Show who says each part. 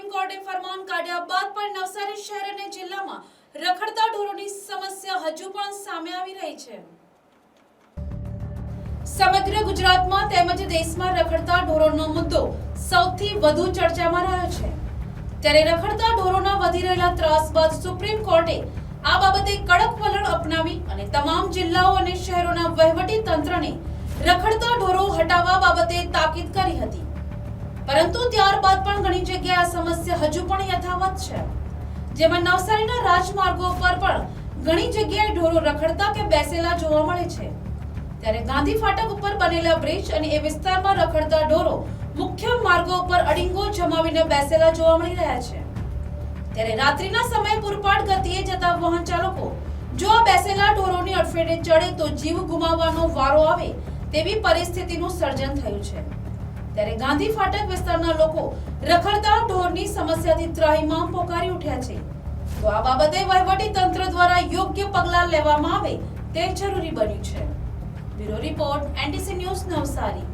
Speaker 1: Supreme કોર્ટે ફરમાન કાઢ્યા બાદ પણ નવસારી શહેર અને જિલ્લામાં રખડતા ઢોરોની સમસ્યા હજુ પણ સામે આવી રહી છે। સમગ્ર ગુજરાતમાં તેમજ દેશમાં રખડતા ઢોરોનો મુદ્દો સૌથી વધુ ચર્ચામાં રહ્યો છે। ત્યારે રખડતા ઢોરોના વધી રહેલા ત્રાસ બાદ સુપ્રીમ કોર્ટે આ બાબતે કડક વલણ અપનાવી અને તમામ જિલ્લાઓ અને શહેરોના વહીવટી તંત્રને રખડતા ઢોરો હટાવવા બાબતે તાકીદ કરી હતી, પરંતુ ત્યારબાદ પણ ઘણી જગ્યાએ આ સમસ્યા હજુ પણ યથાવત છે, જેમાં નવસારીના રાજમાર્ગો પર પણ ઘણી જગ્યાએ ઢોરો રખડતા કે બેસેલા જોવા મળે છે। ત્યારે ગાંધી ફાટક ઉપર બનેલા બ્રિજ અને એ વિસ્તારમાં રખડતા ઢોરો મુખ્ય માર્ગો પર અડીંગો જમાવીને બેસેલા જોવા મળી રહ્યા છે। ત્યારે રાત્રિના સમયે પૂરપાટ ગતિએ જતા વાહન ચાલકો જો આ બેસેલા ઢોરોની અડફેટે ચડે તો જીવ ગુમાવવાનો વારો આવે તેવી પરિસ્થિતિનું સર્જન થયું છે। ત્યારે ગાંધી ફાટક વિસ્તારના લોકો રખડતા ઢોરની સમસ્યાથી ત્રાહિમામ પોકારી ઉઠ્યા છે, તો આ બાબતે વહીવટી તંત્ર દ્વારા યોગ્ય પગલાં લેવામાં આવે તે જરૂરી બન્યું છે। Bureau report, NTC news, Navsari.